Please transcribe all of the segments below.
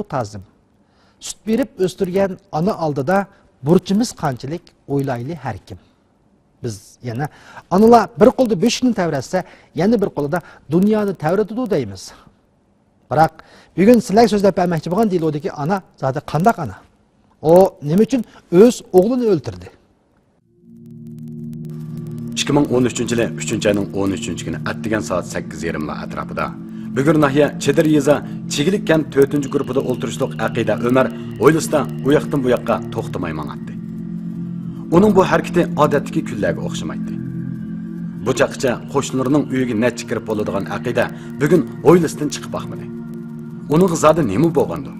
tazim. Süt berip östürgen ana aldıda burcumuz qanchalik o'ylayli har kim. Biz yana anılar bir qo'lda 5 kun tavrasa, yana bir qo'lda dunyoni tavratudu deymiz. Biroq bugun sizlarga so'zlab bermoqchi bo'lgan dilodagi ana zoti qandaq ana? O nima uchun o'z o'g'lini o'ldirdi? 2013-yili 3-ayning 13-kuni atdigan soat 8:30 atrofida Bugün nahiye Çedir Yeza Çigilik kent 4. grupida o'ltirishliq Aqida Ömer o'ylisda u yoqdan bu yoqqa to'xtamay mang'atdi. Uning bu harakati odatdagi kunlarga o'xshamaydi. Bu chaqcha qo'shnilarining uyiga necha kirib bo'ladigan Aqida bugun o'ylisdan chiqib boqmadi. Uning zodi nima bo'lgandi?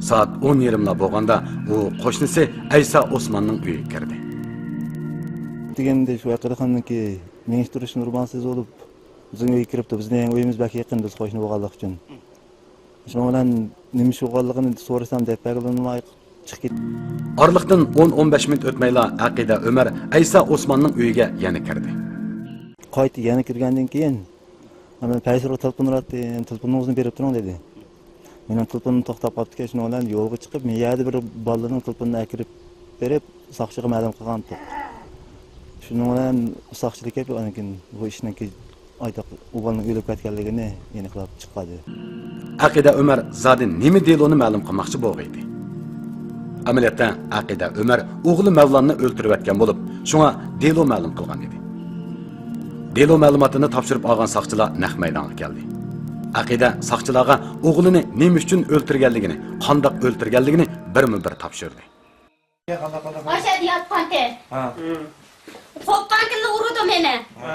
Soat 10:20 bo'lganda u qo'shnisi Aysa Osmonning uyiga kirdi. Degende shu Aqidxonniki mening turishim urbansiz bo'lib bizim uyga kiribdi. Bizning uyimiz bak yaqin, biz qo'shni bo'lganlik uchun. Shuning bilan nima ish bo'lganligini so'rasam deb bag'lanmay chiqib ketdi. Orliqdan 10-15 minut o'tmayla Aqida Ömer Aysa Osmonning uyiga yana kirdi. Qaytib yana kirgandan keyin mana paysirga telefon uratdi, telefoningizni berib turing dedi. Men telefonimni to'xtab qolibdi, shuning bilan yo'lga chiqib, men yerda bir bolaning telefonini akirib berib, soqchiga ma'lum qilgandim. Shuning bilan soqchilik kelib, anikin bu ishni aytaq o'g'ilning o'lib ketganligini aniqlab chiqadi. Aqida Ömer zodi nima deloni ma'lum qilmoqchi bo'lg'aydi. Amaliyotda Aqida Ömer o'g'li Mavlonni o'ldirib atgan bo'lib, shunga delo ma'lum qilgan edi. Delo ma'lumotini topshirib olgan soqchilar naq maydonga keldi. Aqida soqchilarga o'g'lini nima uchun o'ldirganligini, qandoq o'ldirganligini birma-bir topshirdi. O'sha deyapti. Ha. Qo'qqanlikni urdi meni. Ha.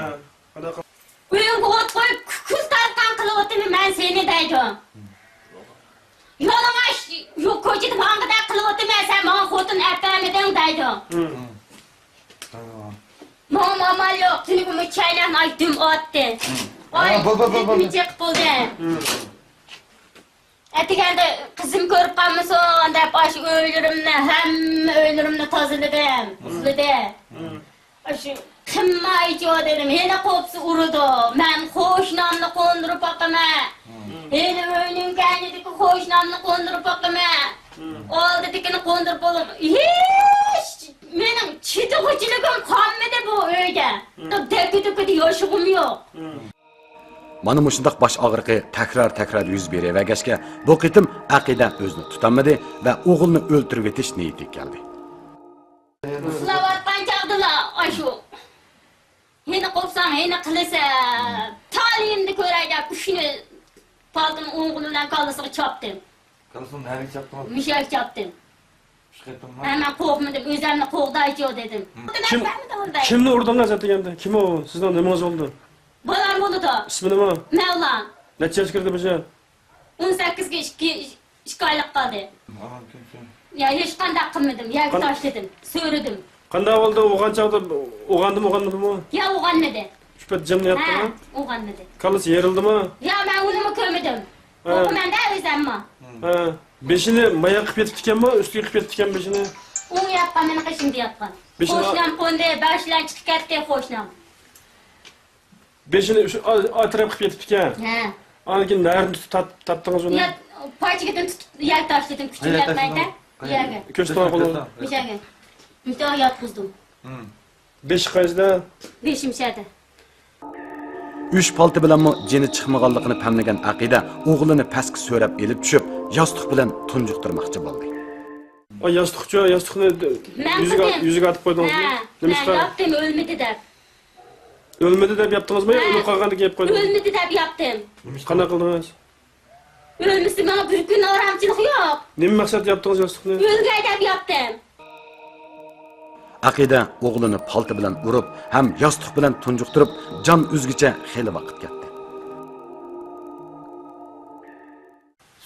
Uyimga o't qo'yib, kuz tarqan qilib o'tdim, men seni deydim. Yo'lamash, yo'q ko'chada mang'ida qilib o'tdim, sen menga xotin aytmading deydim. Mama yo'q, tinigimni chaynab aytdim otdi. Ay, bu chiqib bo'ldi. Atiganda qizim ko'rib qolmasin deb osh o'ylarimni, hamma o'ylarimni tozaladim, usladi. Shu qimmaychi dedim, yana qo'psi urdi. Men qo'shnimni qo'ndirib boqaman. Yana o'yning kanidagi qo'shnimni qo'ndirib boqaman. Oldidagini qo'ndirib bo'lib, hech mening chidog'chiligim qolmadi bu uyda. Dek-dek yoshig'im yo'q. Mana mushundaq bosh og'riqi takror yuz beravagashga bu qitim Aqida o'zini tutolmadi va o'g'ilni o'ldirib etish niyatiga keldi. Slavat panchaqdilar, ashu. Yine qopsam, yine qilsa, ta'limni ko'rayda, kushni paltini o'g'lidan qalasiga chopdim. Qalasini nariga chopdim. Mishak chopdim. Chiqayapman. Men qo'rqmadim, o'zimni qo'g'daychi dedim. Kimni urdingiz ataganda? Kim u? Sizdan nimangiz bo'ldi? Bolam bo'ldi. Ismi nima? Mavlon. Necha yoshga kirdi bu? 18 ga 2 oylik qoldi. Ya hech qanday qilmadim, yerga tashladim, so'radim. Qanday bo'ldi? O'g'anchaqda o'g'andimi? Ya o'g'anmadi. Shubhat jimni yotdimi? Ha, o'g'anmadi. Kalisi yerildimi? Ya men uni ko'rmadim. O'qimanda o'zimmi? Ha, beshini maya qilib ketib ekanmi? Ustiga qilib ketib ekan beshini? U yoqqa meni qishimda yotgan. Qo'shnim qo'ndi, bashlan chiqib ketdi qo'shnim. Beshini shu atraf qilib ketib ekan. Ha. Anikin narini tatdingiz uni? Ya, pachigadan tutib yer tashladim, kuchim yetmaydi. Yerga. Ko'chdan qo'ldan. Mishaga. Mitoq yotqizdim. Besh qaysida? Beshimchada. 3 palti bilanmi jini chiqmaganligini pamlagan Aqida o'g'lini pastga so'rab elib tushib, yostiq bilan tunjuqtirmoqchi bo'ldi. O yostiqni yuziga atib qo'ydingizmi? Nima qilib? Yaptim, o'lmadi deb. O'lmadi deb yapdingizmi? Uni qolganda yeb qo'ydingiz. O'lmadi deb yaptim. Qanday qildingiz? O'lmisi menga bir kun oramchilik yo'q. Nima maqsad yapdingiz yostiqni? O'lgay deb yaptim. Aqida o'g'lini palti bilan urib, ham yostiq bilan tunjuqtirib, jon uzgicha xeyli vaqt ketdi.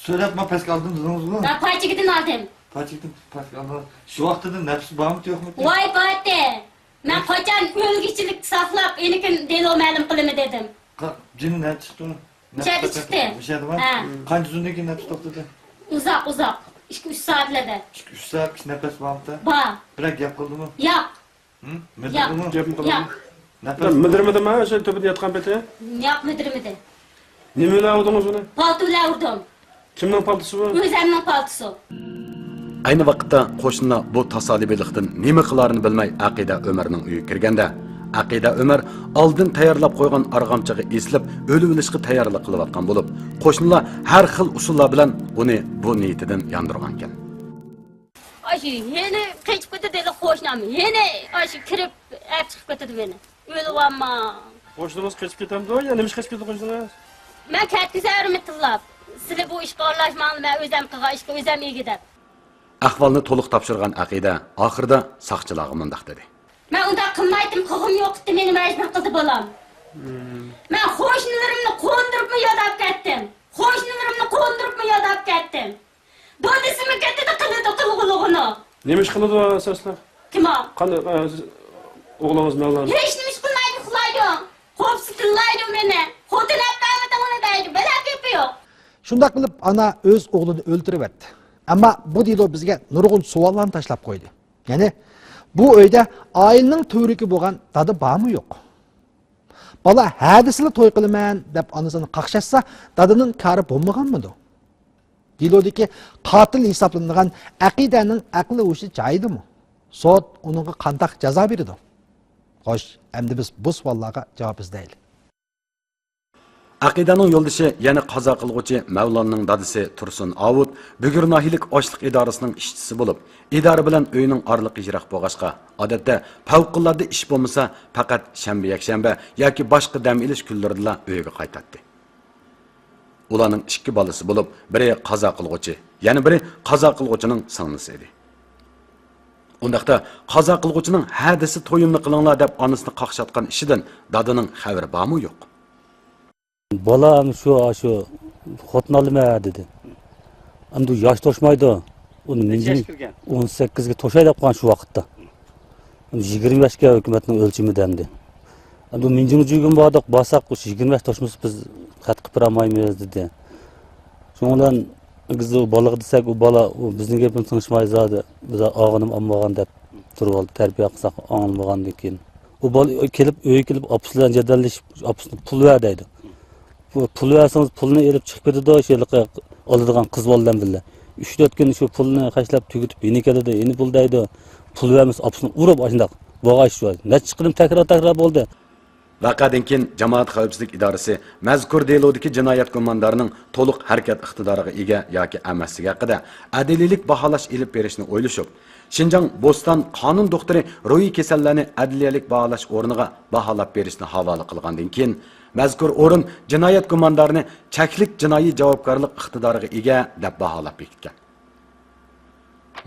So'rabma pastga oldim dedingizmi? Ben pachigadan oldim. Pachigadan pastga oldim. Shu vaqtida nafs bormi yo'qmi? Voy payti. Men qachon o'lgichilik saqlab, enikin delo ma'lum qilimi dedim. Jini nafs chiqdi. Nafs chiqdi. O'shadimi? Qancha zundan keyin nafs to'xtadi? Uzoq. 2-3 soatlarda. 2-3 soat nafas bormi? Bor. Biroq gap qildimi? Yo'q. Midirdimi? Gap qildimi? Yo'q. Midirmidimi? O'sha to'pida yotgan paytda? Yo'q, midirmidi. Nima bilan urdingiz uni? Palto bilan urdim. Kimning paltosi bu? O'zimning paltosi. Ayni vaqtda qo'shnilar bu tasodifilikdan nima qilarini bilmay Aqida Ömerning uyiga kirganda, Aqida Ömer oldin tayyorlab qo'ygan arg'amchiga eslib, o'lib o'lishga tayyorlik qilayotgan bo'lib, qo'shnilar har xil usullar bilan uni bu niyatidan yondirgan ekan. Aşı yeni keçip dedi qo'shnim. Yeni aşı kirib chiqib ketdi meni. O'libamma. Qo'shnimiz qochib ketamdi, ya nima qochib ketdi qo'shnimiz? Men ketkizarim tillab. Sizlar bu ishga aralashmanglar, men o'zim qilgan ishga o'zim egidib. Ahvolni to'liq topshirgan Aqida oxirida soqchilarga mundaq dedi. Men unda qilmaydim, qilg'im yo'q edi, meni majbur qildi bolam. Men qo'shnilarimni qo'ndiribmi yodab ketdim. Qo'shnilarimni qo'ndiribmi yodab ketdim. Dodisimi ketdi qildi qilg'ulug'ini. Nima ish qiladi asoslar? Kim o? Qanday o'g'limiz Mavlon? Hech nima ish qilmaydi, uxlaydi. Qo'psi tillaydi meni. Xotin aptamida uni deydi, balaq gapi yo'q. Shunday qilib ana o'z o'g'lini o'ldirib etdi. Ammo bu dilo bizga nurg'un savollarni tashlab qo'ydi. Ya'ni bu uyda oilaning to'riki bo'lgan dadi bormi yo'q? Bola hadisini to'y qilaman deb onasini qaqshashsa, dadining kari bo'lmaganmidi? Dilodagi qotil hisoblangan aqidaning aqli o'shi joyidimi? Sud uningga qanday jazo berdi? Xo'sh, endi biz bu savollarga javob izlaylik. Aqidaning yo'ldoshi, ya'ni qazo qilguvchi Mavlonning dadisi Tursun Avud Bugur nohilik oshliq idorasining ishchisi bo'lib, idora bilan uyning orliqi yiroq bo'lg'achqa, odatda favqulodda ish bo'lmasa, faqat shanba yakshanba yoki boshqa dam olish kunlarida uyga qaytadi. Ularning ikki bolasi bo'lib, biri qazo qilguvchi, yana biri qazo qilguvchining singlisi edi. Undaqda qazo qilguvchining hadisi to'yimni qilinglar deb onasini qaqshatgan ishidan dadining xabari bormi yo'q? Balam şu xotinalma dedi. Endi yosh to'shmaydi. Uni 18 ga to'shay deb qo'ygan shu vaqtda. 20 yoshga hukumatning o'lchimi dendi. Endi minjini jugim bordiq, bosaq 20 yosh to'shmiz biz qat qilib olmaymiz dedi. Shundan biz u bolaga desak, u bola bizning gapimizni tingishmaydi zodi. Biz og'inim olmagan deb turib oldi, tarbiya qilsak olmagandan keyin. U bola kelib uyga kelib opuslar jadallashib, opusni pul ver deydi. Pul versangiz pulni elib chiqib ketadi, o'shalarga oladigan qiz boladan billa. 3-4 kun shu pulni qashlab tugitib, yeni keladi, yeni pul deydi. Pul vermas, opusni urib ashundaq. Bo'g'ash shu. Necha qilim takror bo'ldi. Vaqadan keyin Jamoat xavfsizlik idorasi mazkur delodagi jinoyat gumondorining to'liq harakat iqtidoriga ega yoki emasligi haqida adiliylik baholash ilib berishni o'ylashib, Şinjan Bostan qonun doktori ruhiy kasallarni adliyalik baholash o'rniga baholab berishni havola qilgandan keyin mazkur o'rin jinoyat gumondorini cheklik jinoiy javobgarlik iqtidoriga ega deb baholab bekitgan.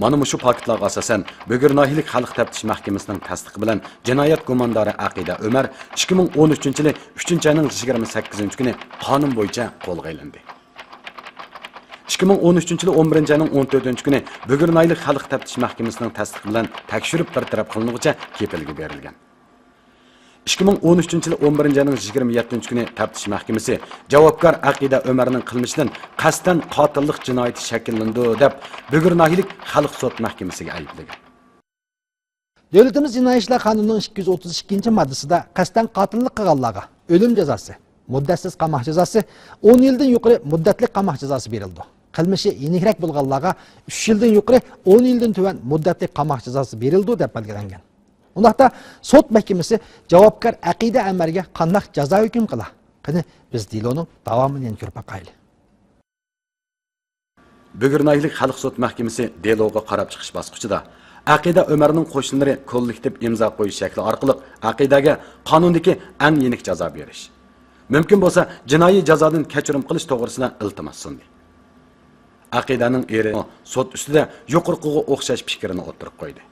Mana shu faktlarga asosan Bugur nohilik xalq taftish mahkamasining tasdiqi bilan jinoyat gumondori Aqida Ömer 2013-yili 3-oyning 28-kuni qonun bo'yicha qo'lga olindi. 2013-yili 11-oyning 14-kuni Bugur nohilik xalq taftish mahkamasining tasdiqi bilan tekshirib bartaraf qilinguncha kepilga berilgan. 2013-yili 11-oyning 27-kuni taftish mahkamasi javobgar Aqida Ömerning qilmishidan qasddan qotillik jinoyati shakllandi deb Bugur nohilik xalq sud mahkamasiga ayblagan. Devletimiz Jinoiy ishlar qonunining 232-moddasida qasddan qotillik qilganlarga o'lim jazosi, muddatsiz qamoq jazosi, 10 yildan yuqori muddatli qamoq jazosi berildi. Qilmishi yeniroq bo'lganlarga 3 yildan yuqori 10 yildan tuvan muddatli qamoq jazosi berildi deb belgilangan. Undaqda sud mahkamasi javobgar Aqida Ömerga qanday jazo hukm qila? Qani biz diloning davomini ko'rib boqaylik. Bugur nohilik xalq sud mahkamasi deloga qarab chiqish bosqichida Aqida Ömerning qo'shnilari kollektiv imzo qo'yish shakli orqali Aqidaga qonundagi eng yenik jazo berish, mumkin bo'lsa jinoiy jazodan kechirim qilish to'g'risida iltimos sundi. Aqidaning eri sud ustida yuqorqiga o'xshash fikrini o'tirib qo'ydi.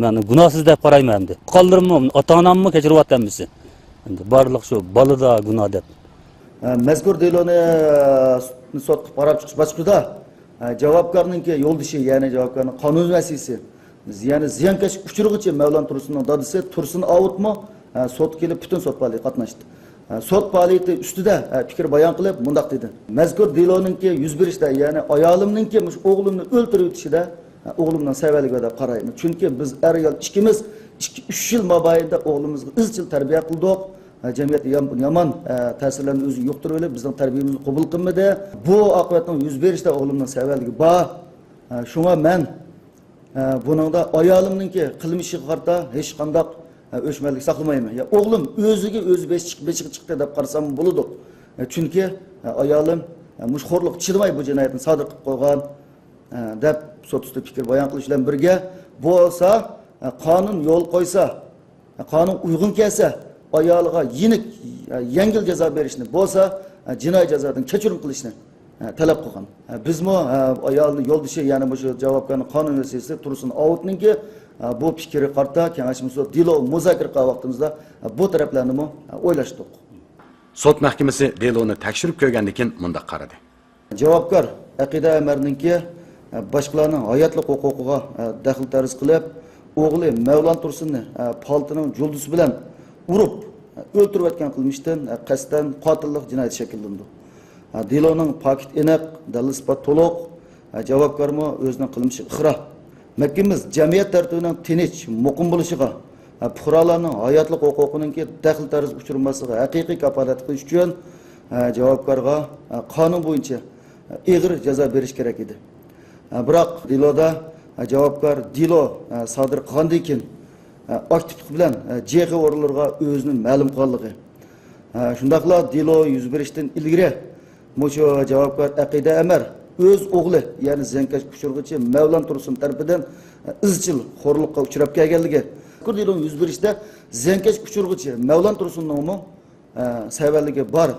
Men gunohsiz deb qarayman endi. Qoldirimmi, ota-onamni kechiryapmiz. Endi barliq shu balada gunoh deb. Mazkur deloni sud qarab chiqish bosqichida javobgarningki yo'ldoshi, ya'ni javobgarning qonun vasiysi, ya'ni ziyankesh uchirg'ichi Mavlon Tursunning dadisi Tursun Avudmi sud kelib butun sud faoliyatiga qatnashdi. Sud faoliyati ustida fikr bayon qilib mundaq dedi. Mazkur deloningki yuz berishda, ya'ni ayolimningki o'g'limni o'ltirib o'tishida o'g'limdan savalliga deb qarayman. Chunki biz er ayol ikkimiz 3 yil mobaynida o'g'limizga izchil tarbiya qildik. jamiyatda yomon ta'sirlarni o'zi yuqtirib olib, bizning tarbiyamizni qabul qilmadi. Bu oqibatning yuz berishida o'g'limning savaligi bor. Shunga men buningda ayolimninki qilmishiga qarata hech qanday o'chmanlik saqlamayman. Ya o'g'lim o'ziga o'zi bechiq chiqdi deb qarasam bo'ladi. Chunki ayolim mushxo'rlik chidamay bu jinoyatni sodir qilib qo'ygan deb sud ustida fikr bayon qilish bilan birga bo'lsa qonun yo'l qo'ysa, qonun uyg'un kelsa ayoliga yengil jazo berishni bo'lsa jinoiy jazodan kechirim qilishni talab qilgan. Bizmi ayolni yo'ldoshi, ya'ni bu javobgarning qonun vasiyasi Tursun Ovutninki bu fikri qarta kengashimiz dilo muzokara qilgan vaqtimizda bu taraflarni o'ylashdik. Sud mahkamasi deloni tekshirib ko'rgandan keyin mundaq qaradi. Javobgar Aqida Amarninki boshqalarning hayotlik huquqiga daxl tarz qilib, o'g'li Mavlon Tursunni paltining juldisi bilan urib o'ltirib o'tgan qilmishdan qasddan qotillik jinoyati shakllandi. Deloning paket aniq, dalil isbot to'liq, javobgarmi o'zining qilmishi iqro. Makkamiz jamiyat tartibining tinch, muqim bo'lishiga, fuqarolarning hayotlik huquqininki daxl tarz uchirmasligiga haqiqiy kafolat qilish uchun javobgarga qonun bo'yicha ig'ir jazo berish kerak edi. Biroq deloda javobgar delo sodir qilgandan keyin aktivlik bilan JX o'rinlarga o'zini ma'lum qilganligi. Shundaqla delo yuz berishdan ilgari mushu javobgar Aqida Amar o'z o'g'li, ya'ni zankash kuchurg'ichi Mavlon Tursun tomonidan izchil xo'rlikqa uchrab kelganligi. Delo yuz berishda zankash kuchurg'ichi Mavlon Tursunning savaligi bor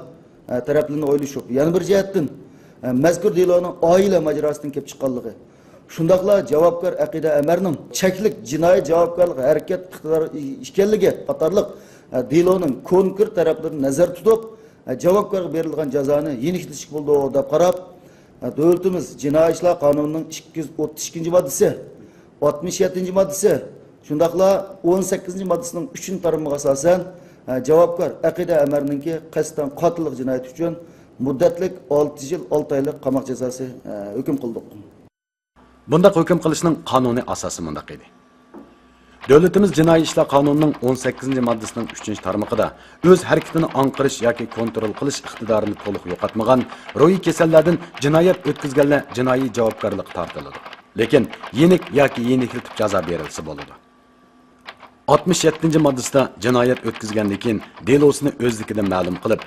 taraflarni o'ylash yo'q. Yana bir jihatdan mazkur deloning oila majrosidan kelib chiqqanligi. Shundaqla javobgar Aqida Amarning cheklik jinoiy javobgarlik harakat iqtidori ekanligi qatorliq deloning konkret taraflarini nazar tutib, javobgarga berilgan jazoni yenilishlik bo'ldi deb qarab, davlatimiz Jinoiy ishlar qonunining 232-moddasi, 67-moddasi, shundaqla 18-moddasining 3-tarmoqiga asosan javobgar Aqida Amarninki qasddan qotillik jinoyati uchun muddatlik 6 yil 6 oylik qamoq jazosi hukm qildik. Bundaq hukm qilishning qonuniy asosi mundaq edi. Davlatimiz Jinoiy ishlar qonunining 18-moddasining 3-tarmoqida o'z harakatini anqirish yoki kontrol qilish iqtidorini to'liq yo'qotmagan ruhiy kasallardan jinoyat o'tkazganlar jinoiy javobgarlik tortiladi. Lekin yenik yoki yeniklatib jazo berilsa bo'ladi. 67-moddasida jinoyat o'tkazgandan keyin delosini o'zligidan ma'lum qilib,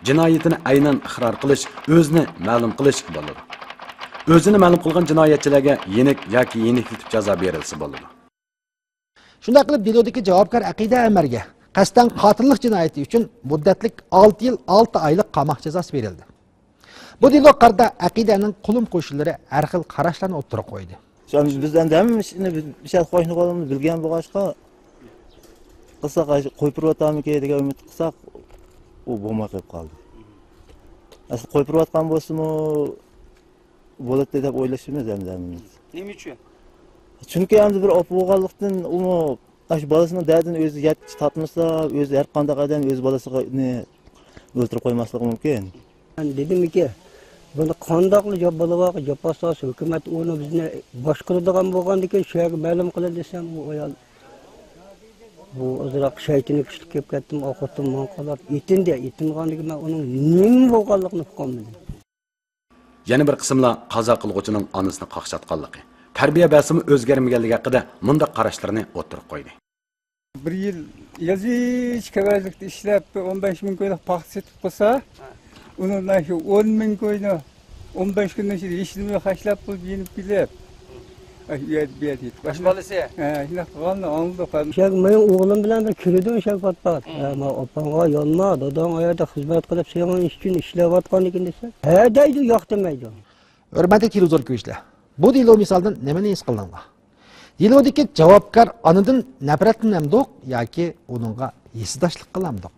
jinoyatini aynan iqror qilish, o'zini ma'lum qilish bo'ladi. O'zini ma'lum qilgan jinoyatchilarga yenik yoki yeniklatib jazo berilsa bo'ladi. Shunday qilib delodagi javobgar Aqida Amarga qasddan qotillik jinoyati uchun muddatlik 6 yil 6 oylik qamoq jazosi berildi. Bu delo qarda Aqidaning qulum qo'shilari har xil qarashlarni o'ttirib qo'ydi. Bizdan ham ishni bir shay qo'yishni qo'limiz bilgan bo'lg'achqa qilsak qo'yib turib degan umid qilsak u bo'lmay qolib qoldi. Asli qo'yib turayotgan bo'lsa-mu bo'ladi deb o'ylashimiz hamdamimiz. Nima uchun? Chunki endi bir o'pg'onlikdan uni ash bolasining dardini o'zi yetib tatmasa, o'zi har qanday qadam o'z bolasiga o'ltirib qo'ymasligi mumkin. Dedimki, buni qandoqli job bo'laroq, job asosi hukumat uni bizni boshqaradigan bo'lgandan keyin shu yerga ma'lum qiladi desam, bu ayol bu o'zroq shaytoni kuchli kelib ketdim, o'qitim manqalab yetimganligi men uning nima bo'lganligini uqolmadim. Yana bir qismlar qazo qilg'uchining onasini qaqshatganligi, tarbiya basimi o'zgarmaganligi haqida mundaq qarashlarni o'tirib qo'ydi. Bir yil yozish kavazlikda ishlab 15 ming ko'ylak paxt setib qo'ysa, undan shu 10 ming ko'yni 15 kundan ichida yeshilmay hashlab bo'lib yenib kelib. Bosh bolasi. Shunday qilganni oldi. Shak men o'g'lim bilan bir kirdim shak patpat. Men opamga yolma, dadam oyada xizmat qilib sening ish uchun ishlayotgan ekan desa, ha deydi, yo'q demaydi. Hurmatli televizor ko'ruvchilar, bu delo misoldan nimani his qildinglar? Delodagi javobgar onadan nafratlanamdiq yoki uningga yesidoshlik qilamdiq?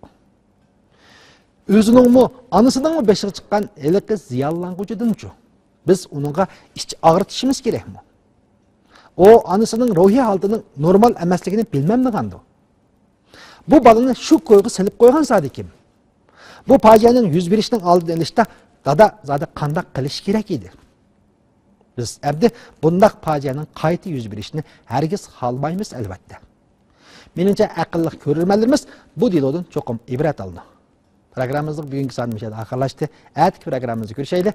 O'ziningmi onasidanmi beshiga chiqqan eliqi ziyonlanguchidanchu biz uningga ich og'ritishimiz kerakmi? O anasının ruhi halının normal emasligini bilmemliğandı. Bu balını şu koygu silip koygan zadi kim? Bu facianın yüz berişinin aldığını ilişte dada zadi kandak kılış gerek idi. Biz evde bundak facianın kayıtı yüz berişini herkes halmayımız elbette. Menimcha aqlli ko'rurmanlarimiz bu delodan cho'qim ibrat oldi. Programmamizning bugungi sonimiz oxirlashdi. Atki programmamizni ko'rishaylik.